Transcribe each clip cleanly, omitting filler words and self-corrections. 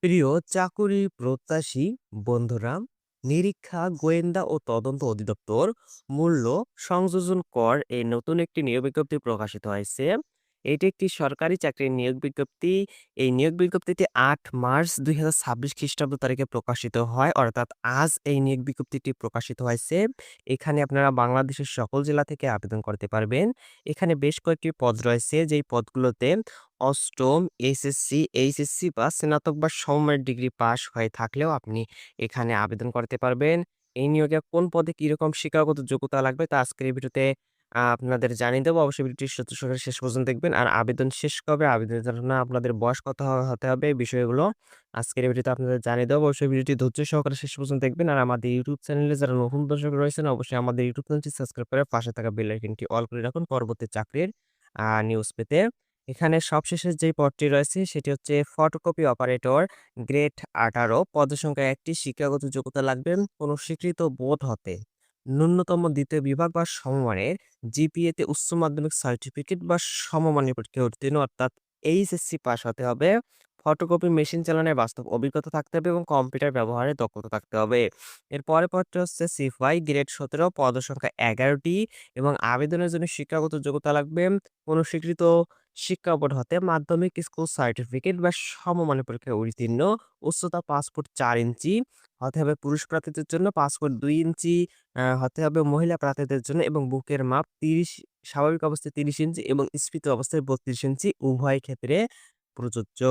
প্রিয় চাকুরি প্রত্যাশী বন্ধুরা, নিরীক্ষা গোয়েন্দা ও তদন্ত অধিদপ্তর মূল্য সংযোজন কর এই নতুন একটি নিয়োগ বিজ্ঞপ্তি প্রকাশিত হয়েছে। এটি একটি সরকারি চাকরির নিয়োগ বিজ্ঞপ্তি। এই নিয়োগ বিজ্ঞপ্তিটি ৮ মার্চ ২০২৬ খ্রিস্টাব্দ তারিখে প্রকাশিত হয়, অর্থাৎ আজ এই নিয়োগ বিজ্ঞপ্তিটি প্রকাশিত হয়েছে। এখানে আপনারা বাংলাদেশের সকল জেলা থেকে আবেদন করতে পারবেন। এখানে বেশ কয়েকটি পদ রয়েছে, যেই পদগুলোতে অষ্টম, এসএসসি, এইচএসসি বা স্নাতক বা সমমানের ডিগ্রি পাস হয়ে থাকলেও আপনি এখানে আবেদন করতে পারবেন। এই নিয়োগে কোন পদে কিরকম শিক্ষাগত যোগ্যতা লাগবে তা আজকের এই ভিডিওতে আপনাদের জানিয়ে দেবো। অবশ্যই ভিডিওটি সহ্য সহকারে শেষ পর্যন্ত দেখবেন। আর আবেদন শেষ কবে, আবেদনের জন্য আপনাদের বয়স কত হতে হবে, এই বিষয়গুলো আজকের এই ভিডিওতে আপনাদের জানিয়ে দেবো। অবশ্যই ভিডিওটি ধৈর্য সহকারে শেষ পর্যন্ত দেখবেন। আর আমাদের ইউটিউব চ্যানেলে যারা নতুন দর্শক রয়েছেন, অবশ্যই আমাদের ইউটিউব চ্যানেলটি সাবস্ক্রাইব করে পাশে থাকা বেল আইকনটি অল করে রাখুন পরবর্তী চাকরির নিউজ পেতে। এখানে সবশেষে যেই পদটি রয়েছে সেটি হচ্ছে ফটোকপি অপারেটর, গ্রেড ১৮, পদের সংখ্যা ১টি, শিক্ষাগত যোগ্যতা লাগবে কোনো স্বীকৃত বোর্ড হতে ন্যূনতম দ্বিতীয় বিভাগ বা সমমানের, জিপিএতে উচ্চ মাধ্যমিক সার্টিফিকেট বা সমমানের পরীক্ষায় উত্তীর্ণ, অর্থাৎ এইচএসসি পাস হতে হবে। ফটোকপি মেশিন চালানোর বাস্তব অভিজ্ঞতা থাকতে হবে এবং কম্পিউটার ব্যবহারে দক্ষতা থাকতে হবে। এর পরের পদটি হচ্ছে সিপাই, গ্রেড ১৭, পদের সংখ্যা ১১টি এবং আবেদনের জন্য শিক্ষাগত যোগ্যতা লাগবে কোনো স্বীকৃত শিক্ষা বোর্ড হতে মাধ্যমিক স্কুল সার্টিফিকেট বা সমমানের পরীক্ষায় উত্তীর্ণ, উচ্চতা ৫ ফুট ৪ ইঞ্চি হতে হবে পুরুষ প্রার্থীদের জন্য, ৫ ফুট ২ ইঞ্চি হতে হবে মহিলা প্রার্থীদের জন্য এবং বুকের মাপ ৩০, স্বাভাবিক অবস্থায় ৩০ ইঞ্চি এবং স্ফীত অবস্থায় ৩২ ইঞ্চি উভয় ক্ষেত্রে প্রযোজ্য।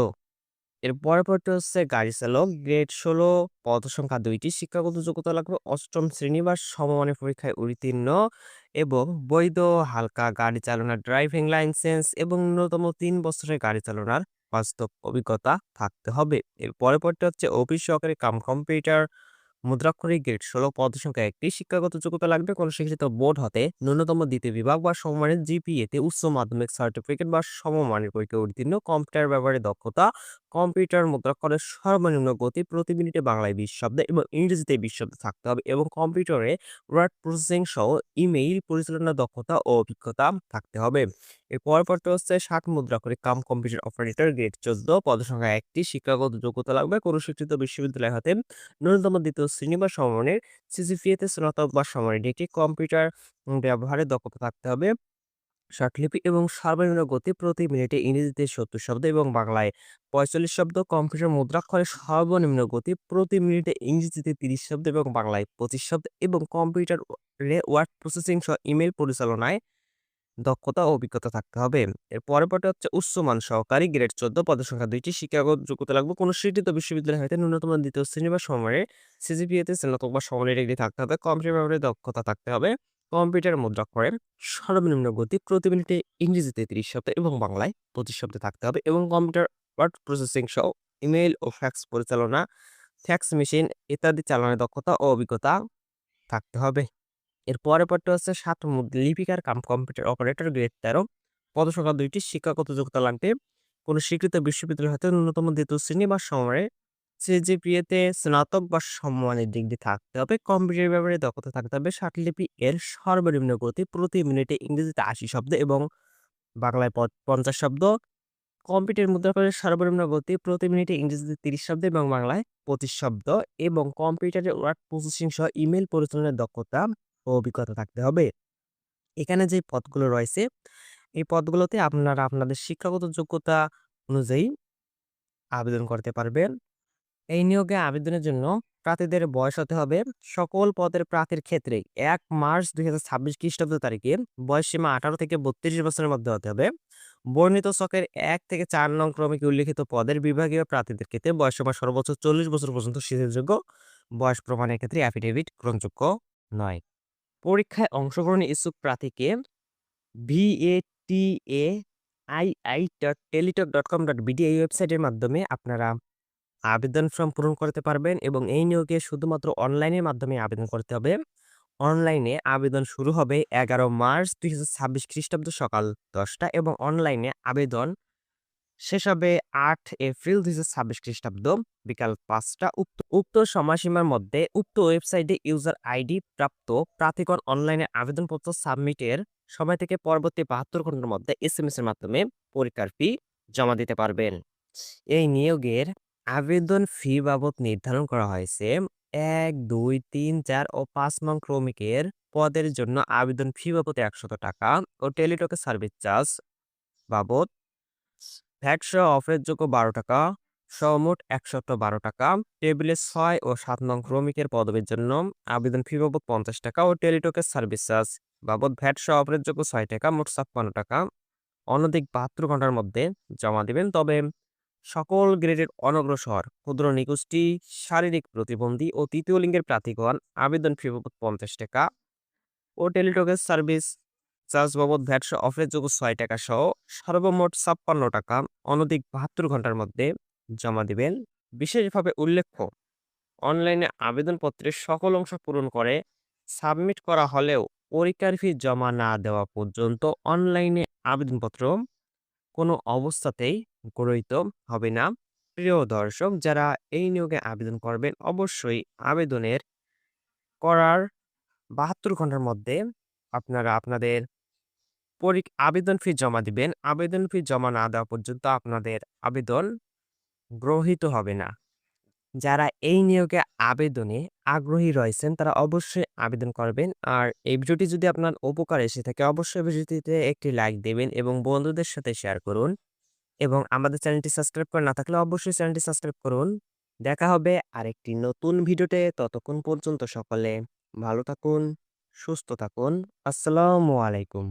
এর পরবর্তী হচ্ছে গাড়ি চালক, গ্রেড ১৬, পদের সংখ্যা ২টি, শিক্ষাগত যোগ্যতা লাগবে অষ্টম শ্রেণী বা সমমানের পরীক্ষায় উত্তীর্ণ এবং বৈধ হালকা গাড়ি চালানোর ড্রাইভিং লাইসেন্স এবং ন্যূনতম ৩ বছরের গাড়ি চালানোর বাস্তব অভিজ্ঞতা থাকতে হবে। এর পরবর্তী হচ্ছে অফিস সহকারী কাম কম্পিউটার মুদ্রাক্ষরিক, গ্রেড ১৬, পদের সংখ্যা ১টি, শিক্ষাগত যোগ্যতা লাগবে কোনো স্বীকৃত বোর্ড হতে ন্যূনতম দ্বিতীয় বিভাগ বা সমমানের, জিপিএতে উচ্চ মাধ্যমিক সার্টিফিকেট বা সমমানের পরীক্ষায় উত্তীর্ণ, কম্পিউটার ব্যবহারে দক্ষতা, কম্পিউটার মুদ্রাক্ষরের সর্বনিম্ন গতি প্রতি মিনিটে বাংলায় ২০ শব্দ এবং ইংরেজিতে ২০ শব্দ থাকতে হবে এবং কম্পিউটারে ওয়ার্ড প্রসেসিং সহ ইমেইল পরিচালনার দক্ষতা ও অভিজ্ঞতা থাকতে হবে। এর পরবর্তী হচ্ছে ৬০ মুদ্রাক্ষরিক কাম কম্পিউটার অপারেটর, গ্রেড ১৪, পদের সংখ্যা ১টি, শিক্ষাগত যোগ্যতা লাগবে কোনো স্বীকৃত বিশ্ববিদ্যালয় হতে ন্যূনতম দ্বিতীয় শ্রেণী বা সমমানের, সিজিপিএতে স্নাতক বা সমমানের ডিগ্রি, কম্পিউটার ব্যবহারে দক্ষতা থাকতে হবে, স্বরলিপি এবং সর্বনিম্ন গতি প্রতি মিনিটে ইংরেজিতে ৭০ শব্দ এবং বাংলায় ৪৫ শব্দ, কম্পিউটার মুদ্রাক্ষরের সর্বনিম্ন গতি প্রতি মিনিটে ইংরেজিতে ৩০ শব্দ এবং বাংলায় ২৫ শব্দ এবং কম্পিউটারে ওয়ার্ড প্রসেসিং সহ ইমেইল পরিচালনায় দক্ষতা ও অভিজ্ঞতা থাকতে হবে। এর পরবর্তী হচ্ছে উচ্চমান সহকারী, গ্রেড ১৪, পদের সংখ্যা ২টি, শিক্ষাগত যোগ্যতা লাগবে কোনো স্বীকৃত বিশ্ববিদ্যালয় হইতে ন্যূনতম দ্বিতীয় শ্রেণী বা সমমানের, সিজিপিএতে স্নাতক বা সমমানের ডিগ্রি থাকতে হবে, কম্পিউটার ব্যবহারে দক্ষতা থাকতে হবে, কম্পিউটার মুদ্রাক্ষরের সর্বনিম্ন গতি প্রতি মিনিটে ইংরেজিতে ৩০ শব্দ এবং বাংলায় ২৫ শব্দ থাকতে হবে এবং কম্পিউটার ওয়ার্ড প্রসেসিং সহ ইমেইল ও ফ্যাক্স পরিচালনা, ফ্যাক্স মেশিন ইত্যাদি চালানোর দক্ষতা ও অভিজ্ঞতা থাকতে হবে। এর পরবর্তী হচ্ছে ৭ লিপিকার কাম কম্পিউটার অপারেটর, গ্রেড ১৩, পদের সংখ্যা ২টি, শিক্ষাগত যোগ্যতা লাগবে কোনো স্বীকৃত বিশ্ববিদ্যালয় হতে ন্যূনতম দ্বিতীয় শ্রেণী বা সমমানের, সিজিপিএতে স্নাতক বা সমমানের ডিগ্রি থাকতে হবে, কম্পিউটার ব্যবহারে দক্ষতা থাকতে হবে, ষাটলিপি এর সর্বনিম্ন গতি প্রতি মিনিটে ইংরেজিতে ৮০ শব্দ এবং বাংলায় ৫০ শব্দ, কম্পিউটার মুদ্রাক্ষরের সর্বনিম্ন গতি প্রতি মিনিটে ইংরেজিতে ৩০ শব্দ এবং বাংলায় ২৫ শব্দ এবং কম্পিউটারে ওয়ার্ড প্রসেসিং সহ ইমেইল পরিচালনার দক্ষতা ও অভিজ্ঞতা থাকতে হবে। এখানে যে পদগুলো রয়েছে, এই পদগুলোতে আপনারা আপনাদের শিক্ষাগত যোগ্যতা অনুযায়ী আবেদন করতে পারবেন। এই নিয়োগে আবেদনের জন্য প্রার্থীদের বয়স হতে হবে সকল পদের প্রার্থীর ক্ষেত্রে ১ মার্চ ২০২৬ খ্রিস্টাব্দ তারিখে বয়সসীমা ১৮ থেকে ৩২ বছরের মধ্যে হতে হবে। বর্ণিত ছকের ১ থেকে ৪ নং ক্রমিকে উল্লিখিত পদের বিভাগীয় প্রার্থীদের ক্ষেত্রে বয়সসীমা সর্বোচ্চ ৪০ বছর পর্যন্ত শিথিলযোগ্য। বয়স প্রমাণের ক্ষেত্রে অ্যাফিডেভিট গ্রহণযোগ্য নয়। পরীক্ষায় অংশগ্রহণে ইচ্ছুক প্রার্থীকে vatai.telitalk.com.bd এই ওয়েবসাইটের মাধ্যমে আপনারা আবেদন ফর্ম পূরণ করতে পারবেন এবং এই নিয়োগে শুধুমাত্র অনলাইনের মাধ্যমে আবেদন করতে হবে। অনলাইনে আবেদন শুরু হবে ১১ মার্চ ২০২৬ খ্রিস্টাব্দ সকাল ১০টা এবং অনলাইনে আবেদন শেষ হবে ৮ এপ্রিল ২০২৬ খ্রিস্টাব্দ বিকাল ৫টা। উক্ত সময়সীমার মধ্যে উক্ত ওয়েবসাইটে ইউজার আইডি প্রাপ্ত প্রার্থীগণ অনলাইনে আবেদনপত্র সাবমিটের সময় থেকে পরবর্তী ৭২ ঘন্টার মধ্যে এসএমএস এর মাধ্যমে পরীক্ষার ফি জমা দিতে পারবেন। এই নিয়োগের আবেদন ফি বাবদ নির্ধারণ করা হয়েছে ১, ২, ৩, ৪ ও ৫ নং ক্রমিকের পদের জন্য আবেদন ফি বাবদ ৳১০০ ও টেলিটকের সার্ভিস চার্জ বাবদ ভ্যাটসহ অফেরযোগ্য ৳১২ সহ মোট ৳১১২। টেবিলে ৬ ও ৭ নং ক্রমিকের পদবীর জন্য আবেদন ফি বাবদ ৳৫০ ও টেলিটকের সার্ভিস চার্জ বাবদ ভ্যাটসহ অফেরযোগ্য ৳৬ মোট ৳৫৬। অনধিক ৭২ ঘন্টার মধ্যে জমা দিবেন। তবে সকল গ্রেডের অনগ্রসর, ক্ষুদ্র নিগোষ্ঠী, শারীরিক প্রতিবন্ধী ও তৃতীয় লিঙ্গের প্রার্থীগণ আবেদন ফি বাবদ ৳৫০ ও টেলিটকের সার্ভিস চার্জ বাবদ ভ্যাটসহ অফেরযোগ্য ৳৬ সহ সর্বমোট ৳৫৬ অনধিক ৭২ ঘন্টার মধ্যে জমা দিবেন। বিশেষভাবে উল্লেখ্য, অনলাইনে আবেদনপত্রের সকল অংশ পূরণ করে সাবমিট করা হলেও পরীক্ষার ফি জমা না দেওয়া পর্যন্ত অনলাইনে আবেদনপত্র কোনো অবস্থাতেই গৃহীত হবে না। প্রিয় দর্শক, যারা এই নিয়োগে আবেদন করবেন অবশ্যই আবেদনের করার ৭২ ঘন্টার মধ্যে আপনারা আপনাদের আবেদন ফি জমা দিবেন। আবেদন ফি জমা না দেওয়া পর্যন্ত আপনাদের আবেদন গ্রহীত হবে না। যারা এই নিয়োগে আবেদনে আগ্রহী রয়েছেন তারা অবশ্যই আবেদন করবেন। আর এই ভিডিওটি যদি আপনার উপকারে এসে থাকে অবশ্যই ভিডিওটিতে একটি লাইক দেবেন এবং বন্ধুদের সাথে শেয়ার করুন। এবং আমাদের চ্যানেলটি সাবস্ক্রাইব করা না থাকলে অবশ্যই চ্যানেলটি সাবস্ক্রাইব করুন। দেখা হবে আরেকটি নতুন ভিডিওতে। ততক্ষণ পর্যন্ত সকলে ভালো থাকুন, সুস্থ থাকুন। আসসালামু আলাইকুম।